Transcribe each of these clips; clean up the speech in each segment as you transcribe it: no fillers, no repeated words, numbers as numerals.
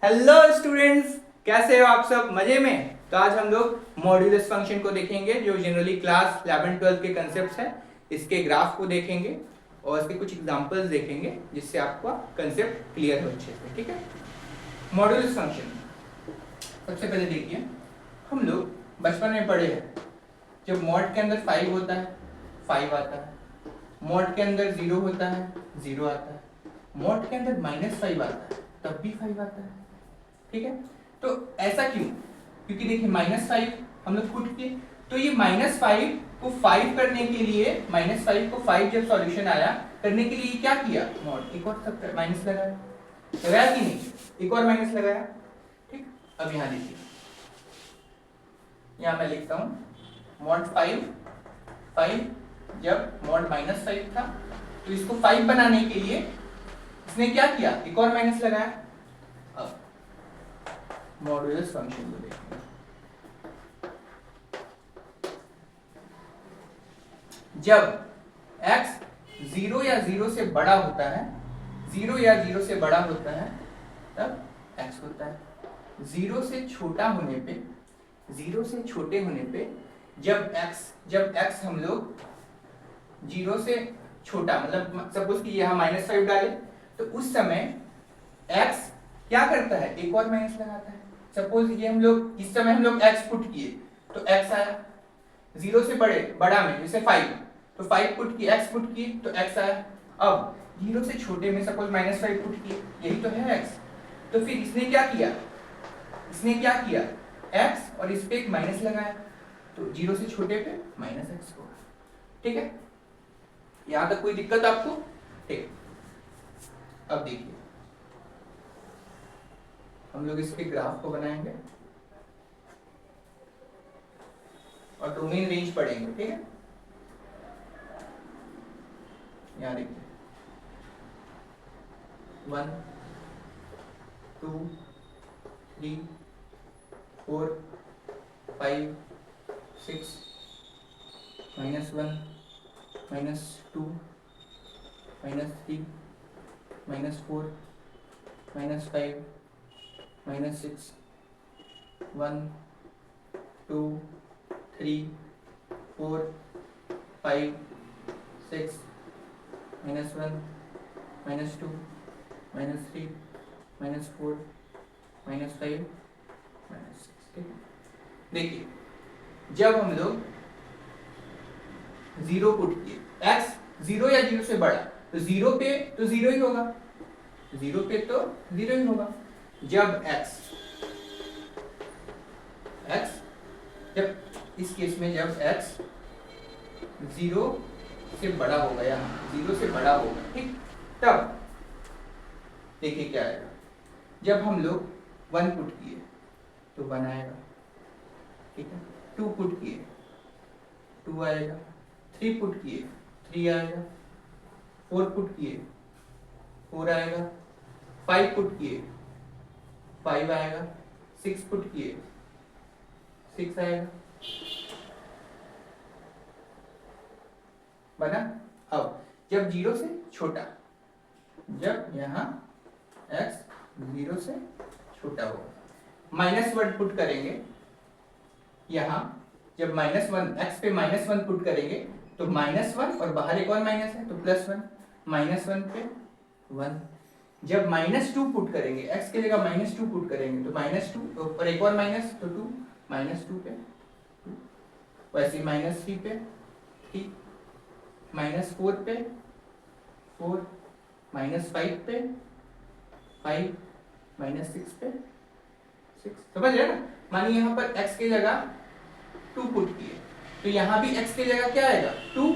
Hello students, कैसे हो आप सब? मजे में? तो आज हम लोग मॉड्यूलस फंक्शन को देखेंगे जो जनरली क्लास 11-12 के कंसेप्ट है। इसके ग्राफ को देखेंगे और इसके कुछ एग्जांपल्स देखेंगे जिससे आपका कंसेप्ट क्लियर हो अच्छे से। ठीक है, मॉड्यूलस फंक्शन सबसे पहले देखिए, हम लोग बचपन में पढ़े हैं जब मॉड के अंदर 5 होता है 5 आता है, मॉड के अंदर 0 होता है 0 आता है, मॉड के अंदर -5 आता है तब भी 5 आता है। ठीक है, तो ऐसा क्यों? क्योंकि देखिए -5 हम लोग पुट किए, तो ये -5 को 5 करने के लिए, -5 को 5 जब सॉल्यूशन आया करने के लिए क्या किया, मॉड एक और सब माइनस लगाया कि नहीं, एक और माइनस लगाया। ठीक, अब यहाँ देखिए, यहाँ मैं लिखता हूँ मॉड 5 जब मॉड -5 था तो इसको 5 बनाने के लिए इसने क्या किया, एक और माइनस लगाया। अब मॉड्यूलस फंक्शन को देखेंगे। जब x 0 या 0 से बड़ा होता है, 0 या 0 से बड़ा होता है तब x होता है। 0 से छोटा होने पे, 0 से छोटे होने पे जब x हम लोग 0 से छोटा, मतलब सपोज कि यहाँ -5 डाले तो उस समय x क्या करता है, एक और माइनस लगाता है। सपोज ये हम लोग इस समय हम लोग x पुट किए तो x आया, 0 से बड़ा में जैसे 5, तो 5 पुट किए, x पुट किए तो x आया। अब 0 से छोटे में सपोज -5 पुट किए, यही तो है x। तो फिर इसने क्या किया, x और इस पे एक माइनस लगाया, तो 0 से छोटे पे -x होगा। ठीक है, यहां तक कोई दिक्कत आपको? ठीक, अब देखिए हम लोग इसके ग्राफ को बनाएंगे और डोमेन रेंज पढ़ेंगे। ठीक है, यहां देखिए 1 2 3 4 5 6 -1 -2 -3 -4 -5 -6 1 2 3 4 5 6 -1 -2 -3 -4 -5 -6। देखिए जब हम लोग 0 पुट किए, x 0 या 0 से बड़ा, तो 0 पे तो 0 ही होगा, 0 पे तो 0 ही होगा। जब जब इस केस में जब x 0 से बड़ा होगा, यहाँ 0 से बड़ा होगा, ठीक, तब देखिए क्या आएगा। जब हम लोग 1 पुट किए तो 1 आएगा, ठीक है, 2 पुट किए 2 आएगा, 3 पुट किए 3 आएगा, 4 पुट किए 4 आएगा, 5 पुट किए 5 आएगा, 6 पुट किए 6 आएगा। बना? अब जब 0 से छोटा, जब यहाँ x 0 से छोटा होगा, -1 पुट करेंगे, यहाँ जब -1 x पे -1 पुट करेंगे तो -1 और बाहर एक और माइनस है तो +1, -1 पे 1। जब -2 पुट करेंगे, x की जगह -2 पुट करेंगे तो -2 और एक और माइनस तो 2, -2 पे 2, वैसे -3 पे 3, -4 पे 4, -5 पे 5, -6 पे 6। समझ रहे ना? मानिए यहाँ पर x की जगह 2 पुट किए तो यहाँ भी x की जगह क्या आएगा, 2,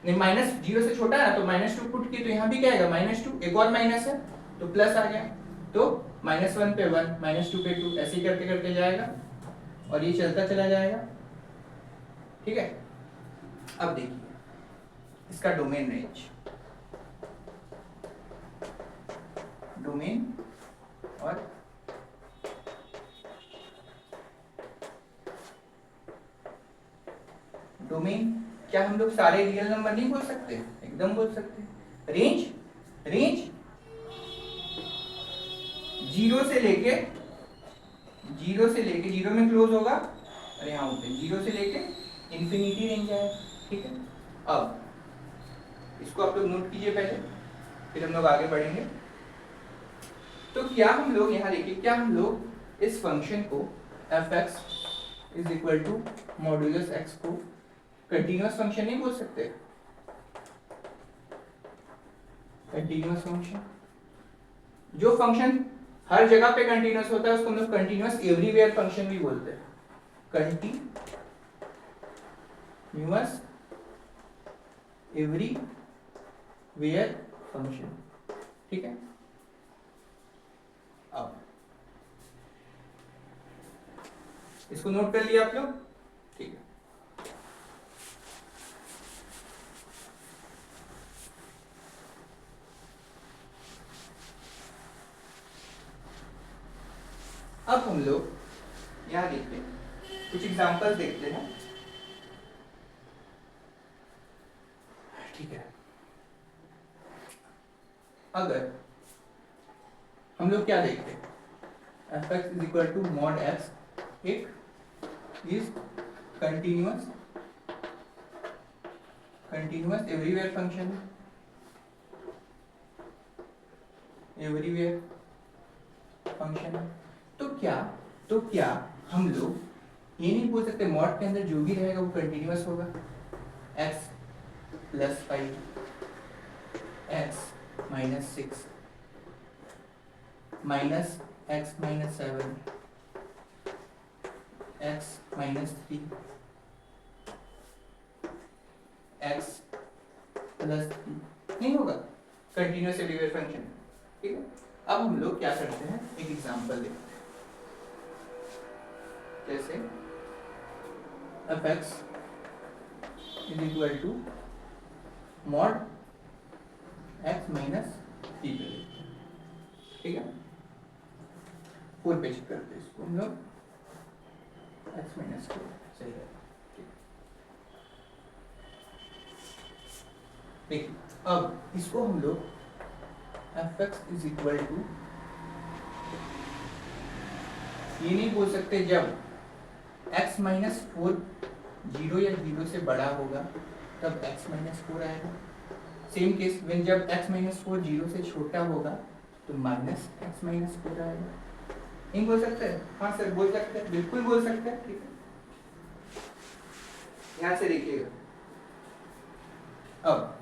नहीं -0 से छोटा है ना, तो -2 पुट किए तो यहाँ भी क्या आएगा, -2, एक और माइनस है तो प्लस आ गया, तो -1 पे 1, -2 पे 2, ऐसे ही करके करके जाएगा और ये चलता चला जाएगा। ठीक है, अब देखिए इसका डोमेन रेंज, डोमेन और डोमेन क्या हम लोग सारे रियल नंबर नहीं बोल सकते? एकदम बोल सकते। रेंज जीरो से लेके जीरो में क्लोज होगा और यहाँ ओपन, जीरो से लेके इंफिनिटी रेंज आएगा, ठीक है। अब इसको आप लोग नोट कीजिए पहले, फिर हम लोग आगे बढ़ेंगे। तो क्या हम लोग यहाँ देखिए, क्या हम लोग इस फंक्शन को f x is equal to modulus x को कंटिन्यूअस फंक्शन नहीं बोल सकते? कंटिन्यूअस फंक्शन, जो फंक्शन हर जगह पे कंटिन्यूअस होता है उसको हम लोग कंटिन्यूअस एवरीवेयर फंक्शन भी बोलते हैं। कंटिन्यूअस एवरीवेयर फंक्शन, ठीक है। अब इसको नोट कर लिया आप लोग, ठीक है। अब हम लोग यहां देखते हैं, कुछ एग्जांपल्स देखते हैं, ठीक है। अगर हम लोग क्या देखते हैं, F x is equal to mod X एक is continuous everywhere function, everywhere function. तो क्या हम लोग ये नहीं बोल सकते मॉड के अंदर जो भी रहेगा वो कंटिन्यूअस होगा? x plus 5, x minus 6, minus x minus 7, x minus 3, x plus 3 नहीं होगा कंटिन्यूअस एवरीवेयर फंक्शन, ठीक है। अब हम लोग क्या करते हैं, एक एग्जांपल देखते हैं, जैसे f x is equal to mod x minus 3, ठीक है। 4 पे चेक करते हैं इसको हम लोग, एक्स माइनस 4 सही है, देखिए। अब इसको हम लोग f x is equal to, ये नहीं बोल सकते जब x माइनस 4 जीरो या जीरो से बड़ा होगा तब x माइनस 4 आएगा। सेम केस व्हेन जब x माइनस 4 जीरो से छोटा होगा तो माइनस x माइनस 4 आएगा। नहीं बोल सकते? हाँ सर बोल सकते हैं, बिल्कुल बोल सकते हैं, ठीक है। यहां से देखिएगा, अब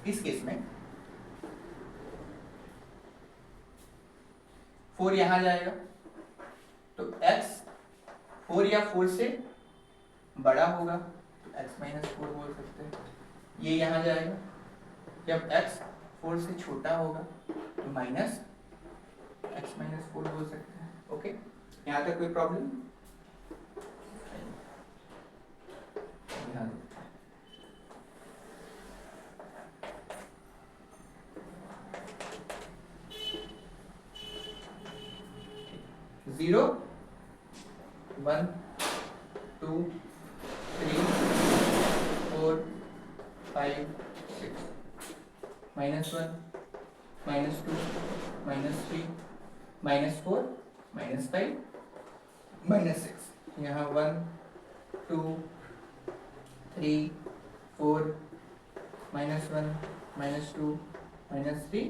इस केस में 4 यहां जाएगा तो x 4 या 4 से बड़ा होगा तो x माइनस 4 बोल सकते हैं। ये यहां जाएगा, जब x 4 से छोटा होगा तो माइनस x माइनस 4 बोल सकते हैं, ओके। यहां तक कोई प्रॉब्लम? ध्यान 0 1 2 3 4 5 6 -1 -2 -3 -4 -5 -6, यहाँ 1 2 3 4 -1 -2 -3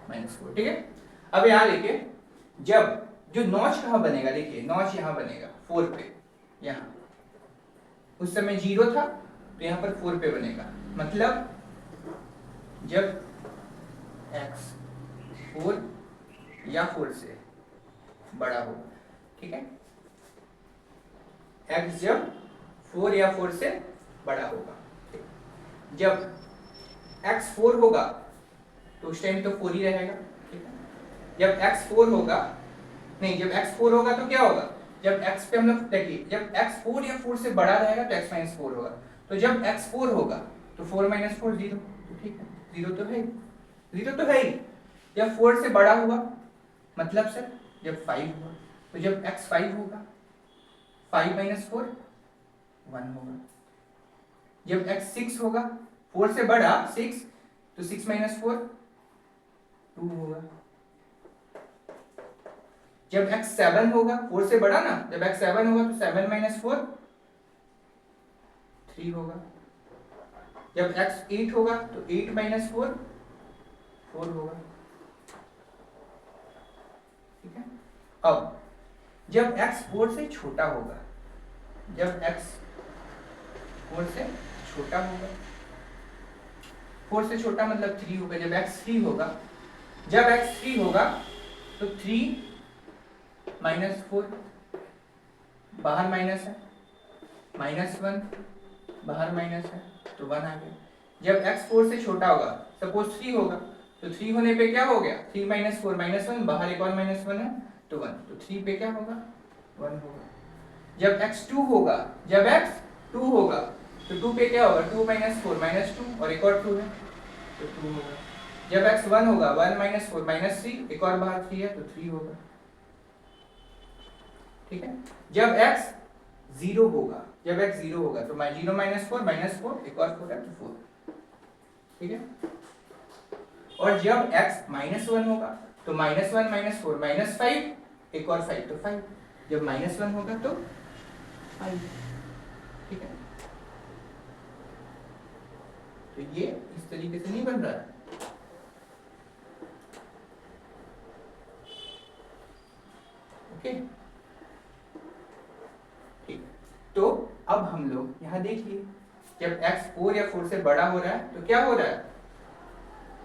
-4, ठीक है। अब यहाँ देखिए, जब जो नॉच कहाँ बनेगा, देखिए नॉच यहाँ बनेगा 4 पे, यहाँ उस समय 0 था तो यहाँ पर 4 पे बनेगा, मतलब जब x 4 या 4 से बड़ा होगा, ठीक है। x जब 4 या 4 से बड़ा होगा, जब x 4 होगा तो उस टाइम तो 4 ही रहेगा, ठीक है। जब x 4 होगा, नहीं जब x 4 होगा तो क्या होगा, जब x पे हम लोग देखिए, जब x 4 या 4 से बड़ा रहेगा तो x माइनस 4 होगा, तो जब x 4 होगा तो 4 माइनस 4 0, तो ठीक है, 0 तो है ही, 0 तो है ही। जब 4 से बड़ा हुआ मतलब सर जब 5 हुआ, तो जब x 5 होगा 5 माइनस 4 1 होगा। जब x 6 होगा, 4 से बड़ा 6, तो 6 माइनस 4 2 होगा। जब x 7 होगा, 4 से बड़ा ना, जब x 7 होगा तो 7 माइनस 4 3 होगा। जब x 8 होगा तो 8 माइनस 4 4 होगा। ठीक है। अब जब x 4 से छोटा होगा, जब x 4 से छोटा होगा, 4 से छोटा मतलब 3 होगा, जब x 3 होगा, जब x 3 होगा तो 3 माइनस 4 बाहर माइनस है, माइनस 1 बाहर माइनस है तो 1 आ गया। जब x 4 से छोटा होगा, सपोज 3 होगा, तो 3 होने पे क्या हो गया, 3 माइनस 4 माइनस 1, बाहर एक और माइनस 1 है तो 1, तो 3 पे क्या होगा, 1 होगा। जब x 2 होगा, जब x 2 होगा तो 2 पे क्या होगा, 2 माइनस 4 माइनस 2 और एक और 2 है तो 2 होगा। जब x 1 होगा, 1 माइनस 4 माइनस 3, एक और बाहर 3 है तो 3 होगा। ठीक है। जब x 0 होगा, जब x 0 होगा तो 0 माइनस 4 माइनस 4, एक और 4 है तो 4। ठीक है। और जब x माइनस 1 होगा तो माइनस 1 माइनस 4 माइनस 5, एक और 5 तो 5। जब माइनस 1 होगा तो 5। ठीक है। तो ये इस तरीके से नहीं बन रहा है। ओके। ठीक। तो अब हम लोग यहां देखिए, जब x 4 या 4 से बड़ा हो रहा है तो क्या हो रहा है,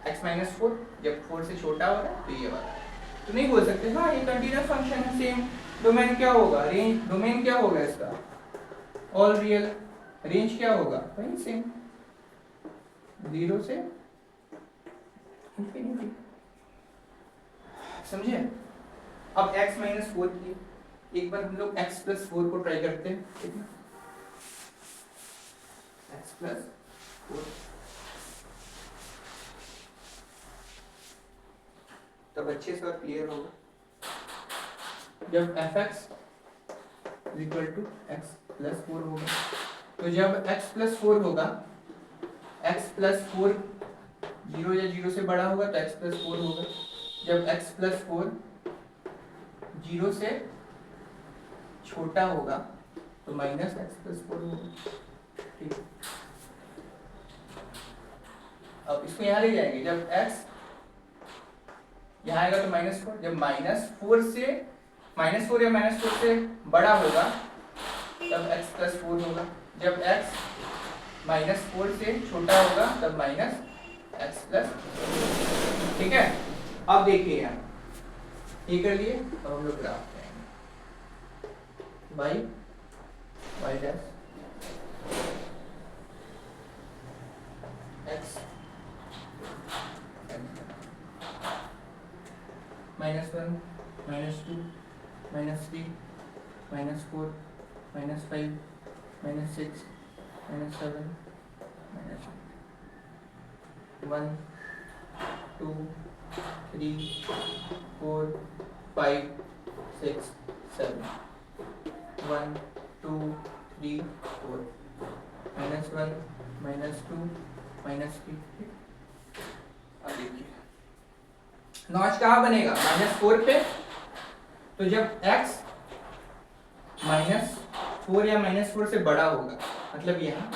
x माइनस 4, जब 4 से छोटा हो रहा है तो ये वाला। तो नहीं बोल सकते हाँ ये कंटीन्यूअस फंक्शन है, सेम डोमेन क्या होगा, रेंज, डोमेन क्या होगा इसका, ऑल रियल, रेंज क्या होगा वही सेम 0 से इंफिनिटी। समझे। अब x माइनस 4 की एक बार हम लोग x प्लस 4 को ट्राई करते हैं। ठीक है, x प्लस 4, तब अच्छे से और क्लियर होगा। जब fx equal to x plus 4 होगा, तो जब x प्लस 4 होगा, x प्लस 4 0 या 0 से बड़ा होगा तो x प्लस 4 होगा। जब x प्लस 4 0 से छोटा होगा तो माइनस x प्लस 4 होगा। ठीक। अब इसको यहाँ ले जाएंगे, जब x यहाँ आएगा तो माइनस 4, जब माइनस 4 या माइनस 4 से बड़ा होगा तब x प्लस 4 होगा। जब x माइनस 4 से छोटा होगा तब माइनस x प्लस। ठीक है। अब देखिए यहाँ ये कर लिए, अब हम लोग ग्राफ करेंगे, y dash x minus 1 minus 2 minus 3 minus 4 minus 5 minus 6 minus 7 minus 1 2 3 4 5 6 7 1 2 3 4 minus 1 minus 2 minus 3। अब देखिए नॉच कहाँ बनेगा, माइनस 4 पे। तो जब x माइनस 4 या माइनस 4 से बड़ा होगा, मतलब यहाँ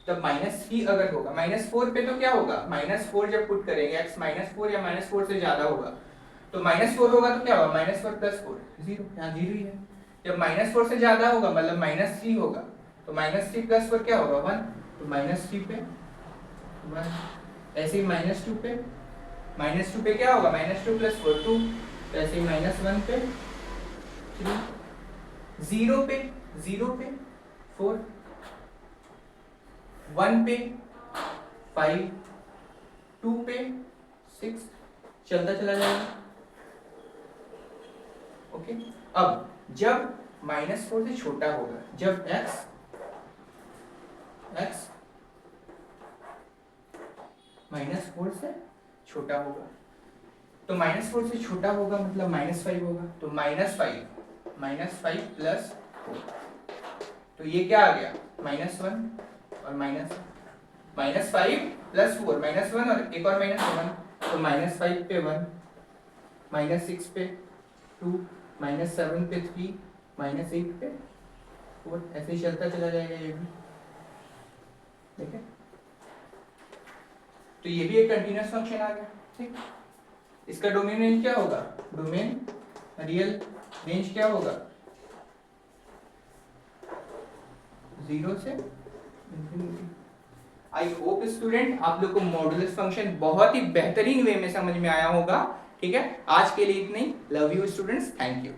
तब माइनस 3 अगर होगा, माइनस 4 पे तो क्या होगा, माइनस 4 जब पुट करेंगे x माइनस 4 या माइनस 4 से ज्यादा होगा तो माइनस 4 होगा तो क्या होगा, माइनस 4 प्लस 4 0, यहाँ 0 ही है। जब माइनस 4 से ज्यादा होगा मतलब माइनस 3 होगा तो माइनस 3 प्लस 4 क्या होगा 1, तो माइनस 3 पे 1। ऐसे ही माइनस 2 पे, माइनस 2 पे क्या होगा, माइनस 2 प्लस 4 2, तो ऐसे ही माइनस 1 पे 3, 0 पे 4, 1 पे 5, 2 पे 6, चलता चला जाएगा। ओके। अब जब माइनस 4 से छोटा होगा, जब x माइनस 4 से छोटा होगा, तो माइनस 4 से छोटा होगा मतलब माइनस 5 होगा, तो माइनस 5 प्लस 4, तो ये क्या आ गया माइनस 1 और माइनस 5 प्लस 4 माइनस 1 और एक और माइनस 1, तो माइनस 5 पे 1, माइनस 6 पे 2 -7 पे 3 -8 पे 4, ऐसे ही चलता चला जाएगा ये भी, ठीक है। तो ये भी एक कंटीन्यूअस फंक्शन आ गया, ठीक। इसका डोमेन रेंज क्या होगा, डोमेन रियल रेंज क्या होगा, 0 से इंफिनिटी। आई होप स्टूडेंट आप लोग को मॉडुलस फंक्शन बहुत ही बेहतरीन वे में समझ में आया होगा, ठीक है। आज के लिए इतना ही। Love you students, thank you.